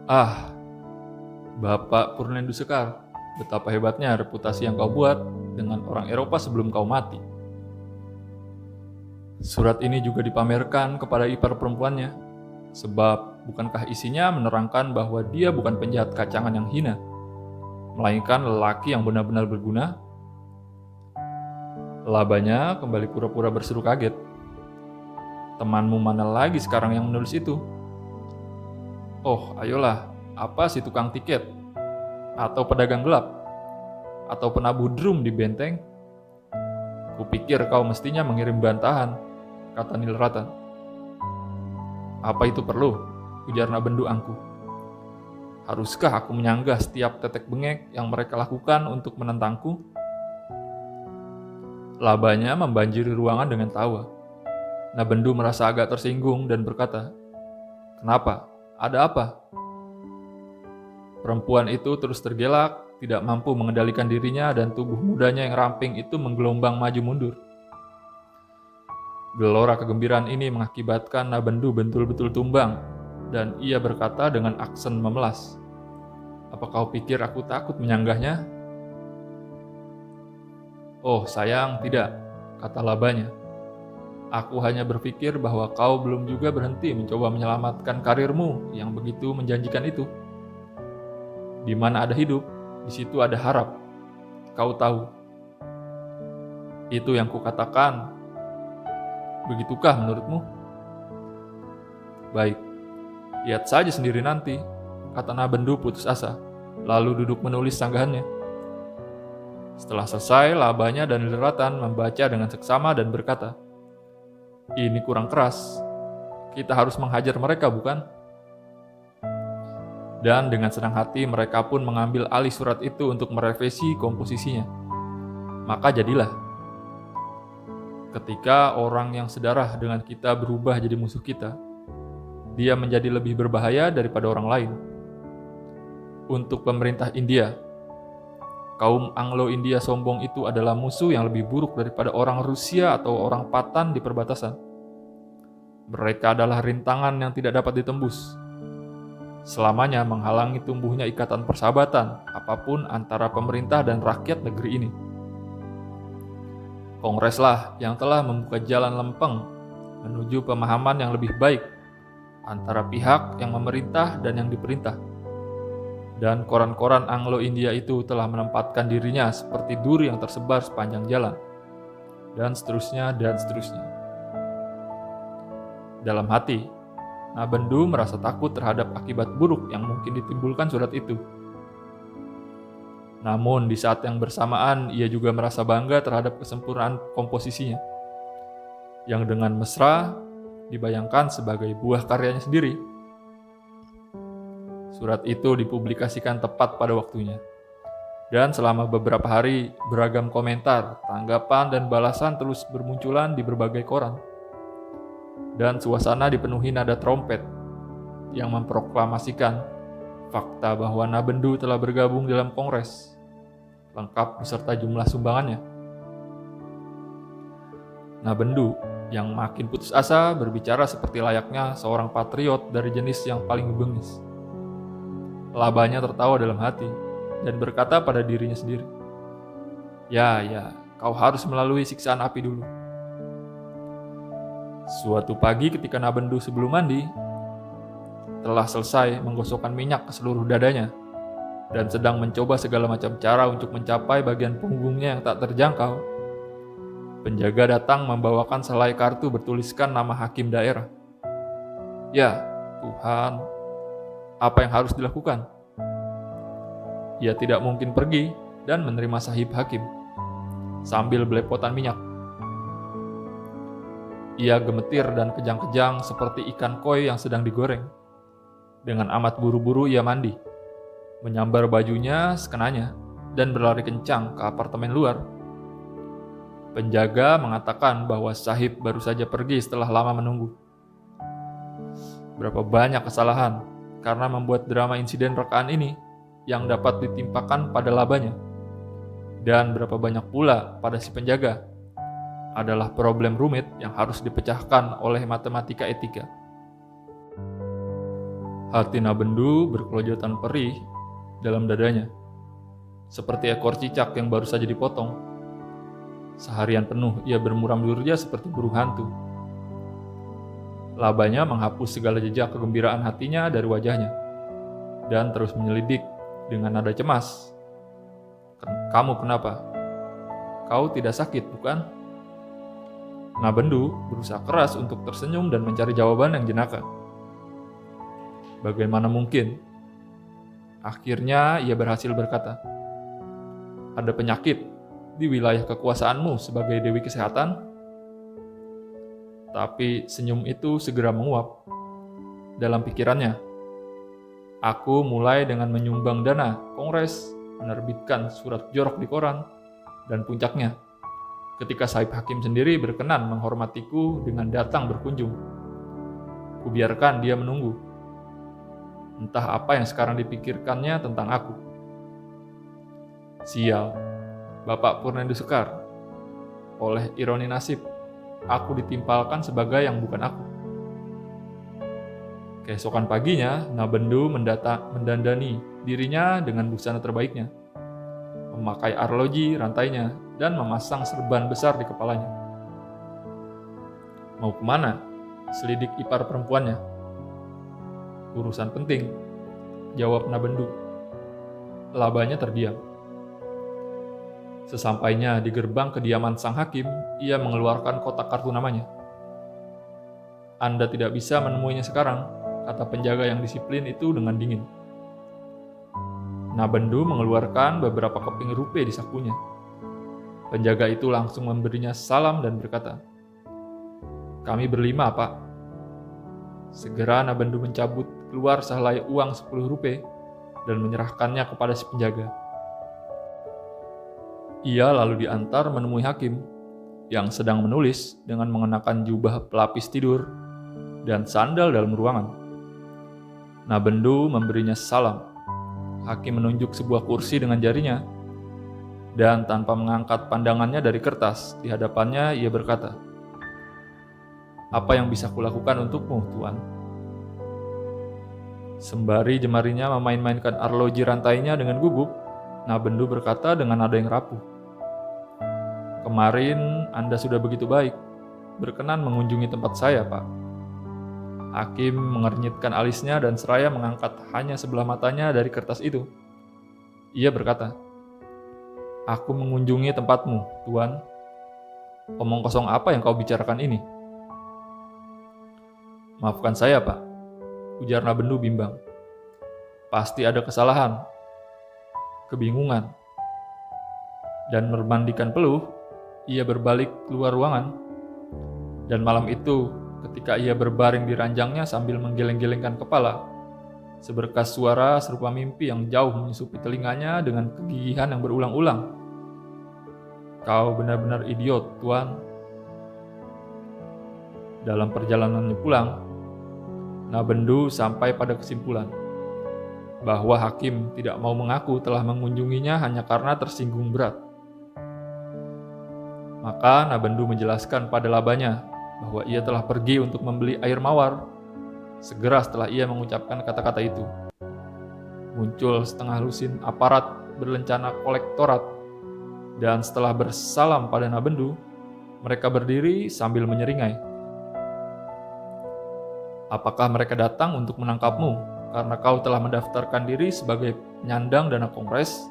Ah, Bapak Purnaendu Sekar, betapa hebatnya reputasi yang kau buat dengan orang Eropa sebelum kau mati. Surat ini juga dipamerkan kepada ipar perempuannya, sebab bukankah isinya menerangkan bahwa dia bukan penjahat kacangan yang hina, melainkan lelaki yang benar-benar berguna? Labanya kembali pura-pura berseru kaget. Temanmu mana lagi sekarang yang menulis itu? Oh, ayolah, apa si tukang tiket? Atau pedagang gelap? Atau penabuh drum di benteng? Kupikir kau mestinya mengirim bantahan, kata Nilratan. Apa itu perlu? Ujar Nabendu angkuh. Haruskah aku menyanggah setiap tetek bengek yang mereka lakukan untuk menentangku? Labanya membanjiri ruangan dengan tawa. Nabendu merasa agak tersinggung dan berkata, "Kenapa? Ada apa?" Perempuan itu terus tergelak, tidak mampu mengendalikan dirinya dan tubuh mudanya yang ramping itu menggelombang maju mundur. Gelora kegembiraan ini mengakibatkan Nabendu betul-betul tumbang, dan ia berkata dengan aksen memelas, "Apa kau pikir aku takut menyanggahnya?" "Oh sayang, tidak," kata labanya. "Aku hanya berpikir bahwa kau belum juga berhenti mencoba menyelamatkan karirmu yang begitu menjanjikan itu. Di mana ada hidup, di situ ada harap. Kau tahu. Itu yang kukatakan. Begitukah menurutmu?" "Baik, lihat saja sendiri nanti," kata Nabendu putus asa, lalu duduk menulis sanggahannya. Setelah selesai, labanya dan Nilratan membaca dengan seksama dan berkata, "Ini kurang keras. Kita harus menghajar mereka, bukan?" Dan dengan senang hati mereka pun mengambil alih surat itu untuk merevisi komposisinya. Maka jadilah. Ketika orang yang sedarah dengan kita berubah jadi musuh kita, dia menjadi lebih berbahaya daripada orang lain. Untuk pemerintah India, kaum Anglo-India sombong itu adalah musuh yang lebih buruk daripada orang Rusia atau orang Patan di perbatasan. Mereka adalah rintangan yang tidak dapat ditembus, selamanya menghalangi tumbuhnya ikatan persahabatan apapun antara pemerintah dan rakyat negeri ini. Kongreslah yang telah membuka jalan lempeng menuju pemahaman yang lebih baik antara pihak yang memerintah dan yang diperintah. Dan koran-koran Anglo-India itu telah menempatkan dirinya seperti duri yang tersebar sepanjang jalan. Dan seterusnya, dan seterusnya. Dalam hati, Nabendu merasa takut terhadap akibat buruk yang mungkin ditimbulkan surat itu. Namun di saat yang bersamaan ia juga merasa bangga terhadap kesempurnaan komposisinya, yang dengan mesra dibayangkan sebagai buah karyanya sendiri. Surat itu dipublikasikan tepat pada waktunya, dan selama beberapa hari beragam komentar, tanggapan, dan balasan terus bermunculan di berbagai koran. Dan suasana dipenuhi nada trompet yang memproklamasikan fakta bahwa Nabendu telah bergabung dalam kongres, lengkap beserta jumlah sumbangannya. Nabendu yang makin putus asa berbicara seperti layaknya seorang patriot dari jenis yang paling bengis. Labanya tertawa dalam hati dan berkata pada dirinya sendiri, Ya, kau harus melalui siksaan api dulu." Suatu pagi ketika Nabendu sebelum mandi, telah selesai menggosokkan minyak ke seluruh dadanya, dan sedang mencoba segala macam cara untuk mencapai bagian punggungnya yang tak terjangkau, penjaga datang membawakan selai kartu bertuliskan nama hakim daerah. Ya, Tuhan, apa yang harus dilakukan? Ia tidak mungkin pergi dan menerima sahib hakim, sambil belepotan minyak. Ia gemetir dan kejang-kejang seperti ikan koi yang sedang digoreng. Dengan amat buru-buru ia mandi, menyambar bajunya sekenanya, dan berlari kencang ke apartemen luar. Penjaga mengatakan bahwa sahib baru saja pergi setelah lama menunggu. Berapa banyak kesalahan karena membuat drama insiden rekaan ini yang dapat ditimpakan pada labanya, dan berapa banyak pula pada si penjaga adalah problem rumit yang harus dipecahkan oleh matematika etika. Hati Nabendu berkelojotan perih dalam dadanya, seperti ekor cicak yang baru saja dipotong. Seharian penuh ia bermuram durja seperti burung hantu. Labanya menghapus segala jejak kegembiraan hatinya dari wajahnya, dan terus menyelidik dengan nada cemas. "Kamu kenapa? Kau tidak sakit, bukan?" Nabendu berusaha keras untuk tersenyum dan mencari jawaban yang jenaka. Bagaimana mungkin? Akhirnya ia berhasil berkata, "Ada penyakit di wilayah kekuasaanmu sebagai Dewi Kesehatan?" Tapi senyum itu segera menguap. Dalam pikirannya, aku mulai dengan menyumbang dana kongres, menerbitkan surat jorok di koran, dan puncaknya, ketika Saib Hakim sendiri berkenan menghormatiku dengan datang berkunjung. Kubiarkan dia menunggu. Entah apa yang sekarang dipikirkannya tentang aku. Sial, Bapak Purnedu Sekar. Oleh ironi nasib, aku ditimpalkan sebagai yang bukan aku. Keesokan paginya, Nabendu mendandani dirinya dengan busana terbaiknya, memakai arloji rantainya, dan memasang serban besar di kepalanya. "Mau kemana?" selidik ipar perempuannya. "Urusan penting," jawab Nabendu. Labanya terdiam. Sesampainya di gerbang kediaman sang hakim, ia mengeluarkan kotak kartu namanya. "Anda tidak bisa menemuinya sekarang," kata penjaga yang disiplin itu dengan dingin. Nabendu mengeluarkan beberapa keping rupiah di sakunya. Penjaga itu langsung memberinya salam dan berkata, "Kami berlima, Pak." Segera Nabendu mencabut keluar sehelai uang 10 rupiah dan menyerahkannya kepada si penjaga. Ia lalu diantar menemui hakim yang sedang menulis dengan mengenakan jubah pelapis tidur dan sandal dalam ruangan. Nabendu memberinya salam. Hakim menunjuk sebuah kursi dengan jarinya, dan tanpa mengangkat pandangannya dari kertas di hadapannya, ia berkata, "Apa yang bisa kulakukan untukmu, Tuan?" Sembari jemarinya memain-mainkan arloji rantainya dengan gugup, Nabendu berkata dengan nada yang rapuh, "Kemarin Anda sudah begitu baik, berkenan mengunjungi tempat saya, Pak." Hakim mengernyitkan alisnya dan seraya mengangkat hanya sebelah matanya dari kertas itu. Ia berkata, "Aku mengunjungi tempatmu, Tuan. Omong kosong apa yang kau bicarakan ini?" "Maafkan saya, Pak," ujar Nabendu bimbang. "Pasti ada kesalahan, kebingungan." Dan bermandikan peluh, ia berbalik keluar ruangan. Dan malam itu, ketika ia berbaring di ranjangnya sambil menggeleng-gelengkan kepala, seberkas suara serupa mimpi yang jauh menyusupi telinganya dengan kegigihan yang berulang-ulang. "Kau benar-benar idiot, Tuan." Dalam perjalanannya pulang, Nabendu sampai pada kesimpulan bahwa hakim tidak mau mengaku telah mengunjunginya hanya karena tersinggung berat. Maka Nabendu menjelaskan pada labanya bahwa ia telah pergi untuk membeli air mawar. Segera setelah ia mengucapkan kata-kata itu, muncul setengah lusin aparat berlencana kolektorat, dan setelah bersalam pada Nabendu, mereka berdiri sambil menyeringai. "Apakah mereka datang untuk menangkapmu karena kau telah mendaftarkan diri sebagai penyandang dana kongres?"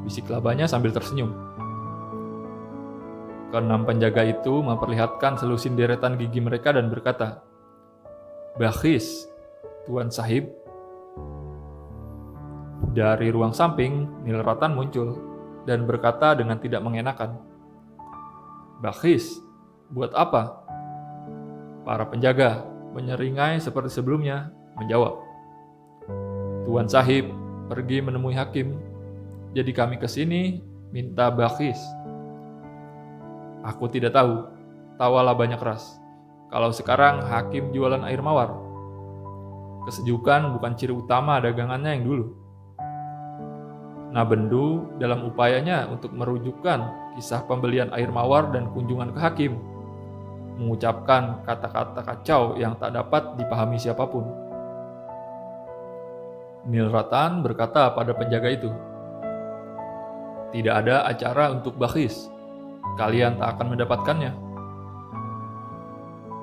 bisik labanya sambil tersenyum. Keenam penjaga itu memperlihatkan selusin deretan gigi mereka dan berkata, "Bakhis, Tuan Sahib." Dari ruang samping, Nilratan muncul dan berkata dengan tidak mengenakan, "Bakhis, buat apa?" Para penjaga menyeringai seperti sebelumnya, menjawab, "Tuan Sahib pergi menemui hakim, jadi kami kesini minta bakhis." "Aku tidak tahu," tawa labanya keras. "Kalau sekarang hakim jualan air mawar. Kesejukan bukan ciri utama dagangannya yang dulu." Nabendu dalam upayanya untuk merujukkan kisah pembelian air mawar dan kunjungan ke hakim, mengucapkan kata-kata kacau yang tak dapat dipahami siapapun. Nilratan berkata pada penjaga itu, "Tidak ada acara untuk bakhis. Kalian tak akan mendapatkannya."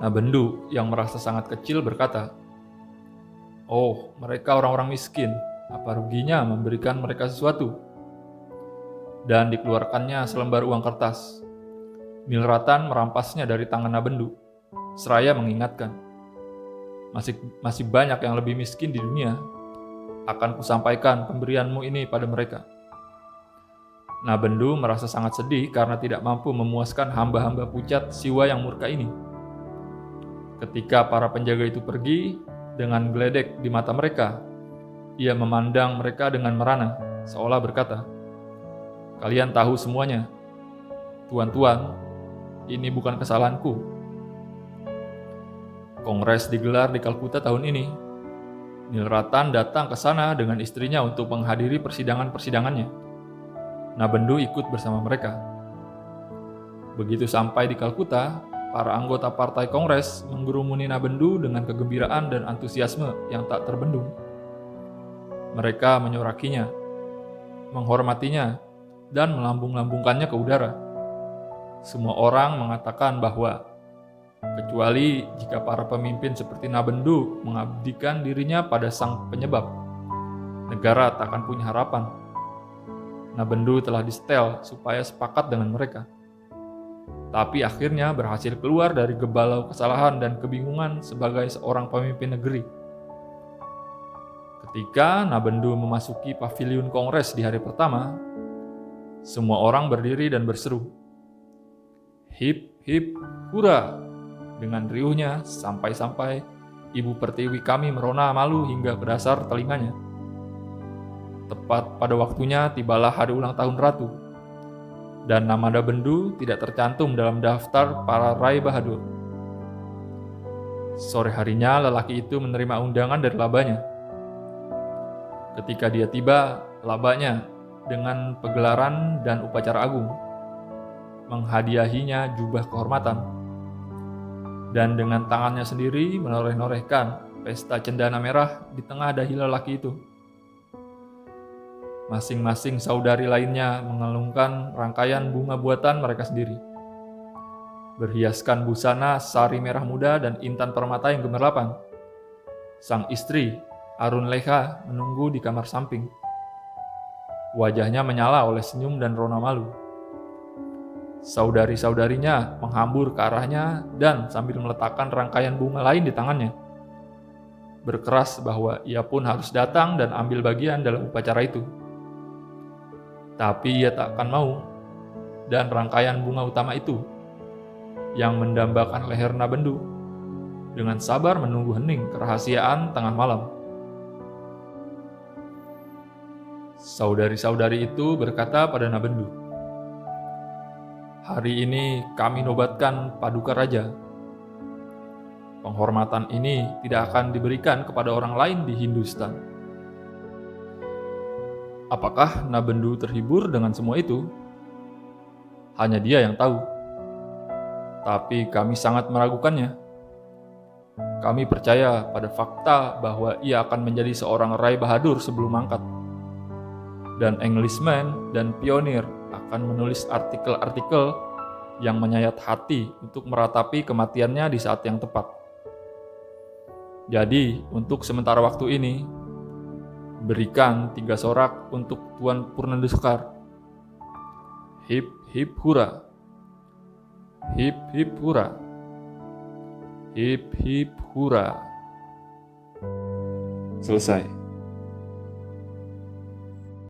Nabendu yang merasa sangat kecil berkata, "Oh, mereka orang-orang miskin. Apa ruginya memberikan mereka sesuatu?" Dan dikeluarkannya selembar uang kertas. Nilratan merampasnya dari tangan Nabendu, seraya mengingatkan, masih banyak yang lebih miskin di dunia. Akan kusampaikan pemberianmu ini pada mereka." Nabendu merasa sangat sedih karena tidak mampu memuaskan hamba-hamba pucat siwa yang murka ini. Ketika para penjaga itu pergi, dengan geledek di mata mereka, ia memandang mereka dengan merana, seolah berkata, "Kalian tahu semuanya. Tuan-tuan, ini bukan kesalahanku." Kongres digelar di Kalkuta tahun ini. Nilratan datang ke sana dengan istrinya untuk menghadiri persidangan-persidangannya. Nabendu ikut bersama mereka. Begitu sampai di Kalkuta, para anggota partai Kongres mengerumuni Nabendu dengan kegembiraan dan antusiasme yang tak terbendung. Mereka menyorakinya, menghormatinya, dan melambung-lambungkannya ke udara. Semua orang mengatakan bahwa kecuali jika para pemimpin seperti Nabendu mengabdikan dirinya pada sang penyebab, negara tak akan punya harapan. Nabendu telah disetel supaya sepakat dengan mereka, tapi akhirnya berhasil keluar dari gebalau kesalahan dan kebingungan sebagai seorang pemimpin negeri. Ketika Nabendu memasuki paviliun Kongres di hari pertama, semua orang berdiri dan berseru, "Hip, hip, hura!" dengan riuhnya sampai-sampai Ibu Pertiwi kami merona malu hingga ke dasar telinganya. Tepat pada waktunya tibalah hari ulang tahun Ratu, dan nama Nabendu tidak tercantum dalam daftar para Rai Bahadur. Sore harinya lelaki itu menerima undangan dari labanya. Ketika dia tiba, labanya dengan pegelaran dan upacara agung menghadiahinya jubah kehormatan, dan dengan tangannya sendiri menoreh-norehkan pesta cendana merah di tengah dahi lelaki itu. Masing-masing saudari lainnya mengalungkan rangkaian bunga buatan mereka sendiri, berhiaskan busana sari merah muda dan intan permata yang gemerlapan. Sang istri, Arun Lekha, menunggu di kamar samping. Wajahnya menyala oleh senyum dan rona malu. Saudari-saudarinya menghambur ke arahnya dan sambil meletakkan rangkaian bunga lain di tangannya, berkeras bahwa ia pun harus datang dan ambil bagian dalam upacara itu. Tapi ia tak akan mau, dan rangkaian bunga utama itu, yang mendambakan leher Nabendu, dengan sabar menunggu hening kerahasiaan tengah malam. Saudari-saudari itu berkata pada Nabendu, "Hari ini kami nobatkan Paduka Raja. Penghormatan ini tidak akan diberikan kepada orang lain di Hindustan." Apakah Nabendu terhibur dengan semua itu? Hanya dia yang tahu. Tapi kami sangat meragukannya. Kami percaya pada fakta bahwa ia akan menjadi seorang Rai Bahadur sebelum mangkat. Dan Englishman dan pionir akan menulis artikel-artikel yang menyayat hati untuk meratapi kematiannya di saat yang tepat. Jadi, untuk sementara waktu ini, berikan 3 sorak untuk Tuan Purnendusukar. Hip, hip, hura. Hip, hip, hura. Hip, hip, hura. Selesai.